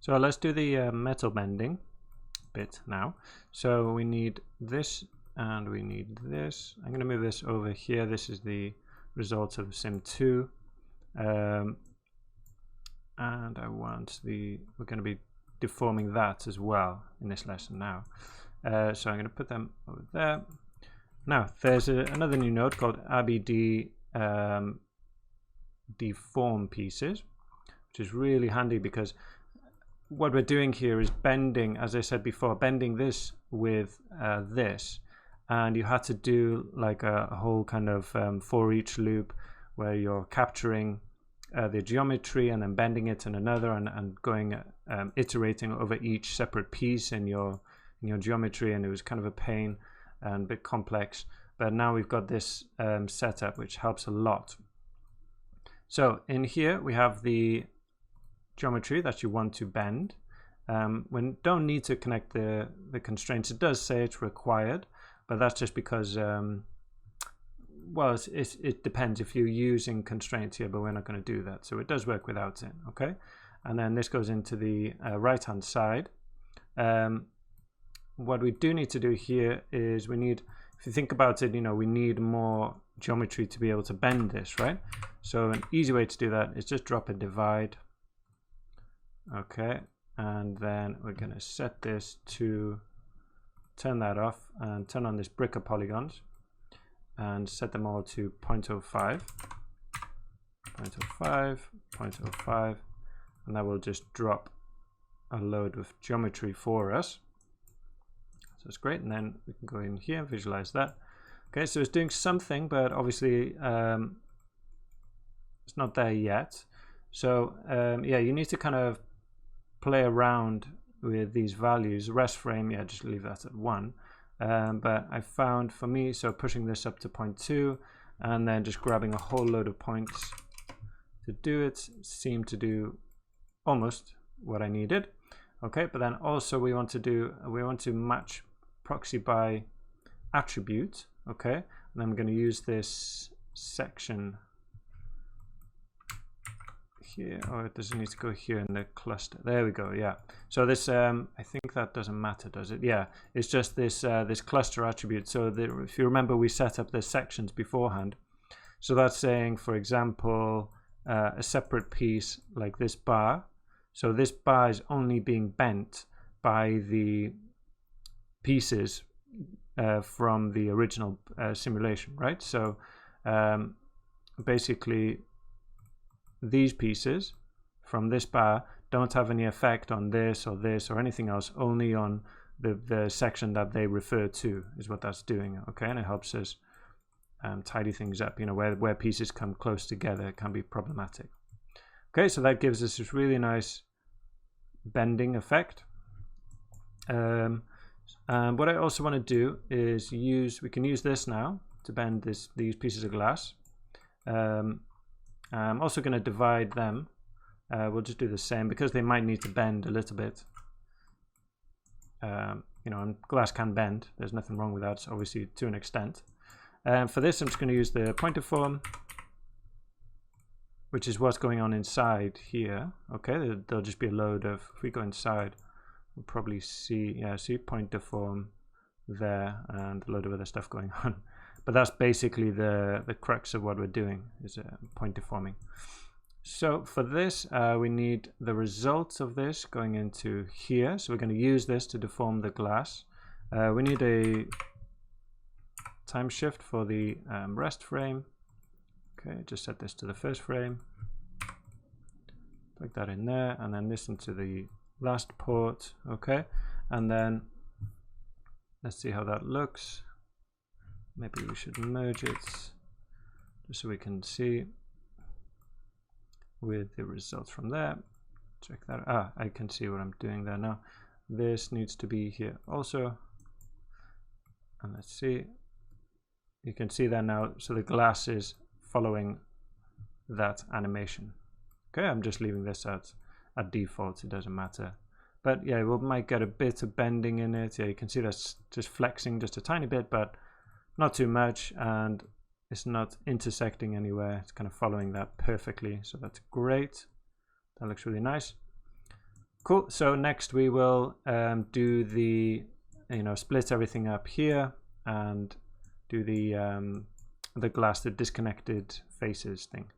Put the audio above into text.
So let's do the metal bending bit now. So we need this and we need this. I'm going to move this over here. This is the result of sim 2. And I want we're going to be deforming that as well in this lesson now. So I'm going to put them over there. Now there's another new node called RBD deform pieces, which is really handy because what we're doing here is bending, as I said before, bending this with this, and you had to do like a whole kind of for each loop where you're capturing the geometry and then bending it in another and going iterating over each separate piece in your geometry, and it was kind of a pain and a bit complex. But now we've got this setup, which helps a lot. So in here we have the geometry that you want to bend. We don't need to connect the constraints. It does say it's required, but that's just because well, it depends if you're using constraints here, but we're not going to do that, so it does work without it. Okay, and then this goes into the right hand side. What we do need to do here is we need, if you think about it, we need more geometry to be able to bend this, right? So an easy way to do that is just drop a divide. Okay, and then we're going to set this to turn that off and turn on this brick of polygons and set them all to 0.05, 0.05, 0.05, and that will just drop a load of geometry for us. So it's great, and then we can go in here and visualize that. Okay, so it's doing something, but obviously it's not there yet. So yeah, you need to kind of play around with these values. Rest frame, yeah, just leave that at 1. But I found for me, so pushing this up to 0.2 and then just grabbing a whole load of points to do it seemed to do almost what I needed. Okay, but then also we want to match proxy by attribute. Okay, and then I'm going to use this section here. Oh, it doesn't need to go here in the cluster. There we go. Yeah. So this, I think that doesn't matter, does it? Yeah. It's just this this cluster attribute. So if you remember, we set up the sections beforehand. So that's saying, for example, a separate piece like this bar. So this bar is only being bent by the pieces from the original simulation, right? So basically, these pieces from this bar don't have any effect on this or anything else, only on the section that they refer to is what that's doing. Okay, and it helps us tidy things up. Where pieces come close together, it can be problematic. Okay, so that gives us this really nice bending effect. And what I also want to do is we can use this now to bend these pieces of glass. I'm also going to divide them. We'll just do the same because they might need to bend a little bit. And glass can bend. There's nothing wrong with that, obviously, to an extent. For this, I'm just going to use the point deform, which is what's going on inside here. Okay, there'll just be a load of, if we go inside, we'll probably see point deform there and a load of other stuff going on. But that's basically the crux of what we're doing, is point deforming. So for this, we need the results of this going into here. So we're going to use this to deform the glass. We need a time shift for the rest frame. Okay, just set this to the first frame. Plug that in there, and then this into the last port. Okay, and then let's see how that looks. Maybe we should merge it just so we can see with the results from there. Check that. I can see what I'm doing there now. This needs to be here also. And let's see. You can see there now. So the glass is following that animation. Okay, I'm just leaving this at default. It doesn't matter. But yeah, we might get a bit of bending in it. Yeah, you can see that's just flexing just a tiny bit, but not too much, and it's not intersecting anywhere. It's kind of following that perfectly, so that's great. That looks really nice. Cool. So next we will do the, split everything up here and do the glass, the disconnected faces thing.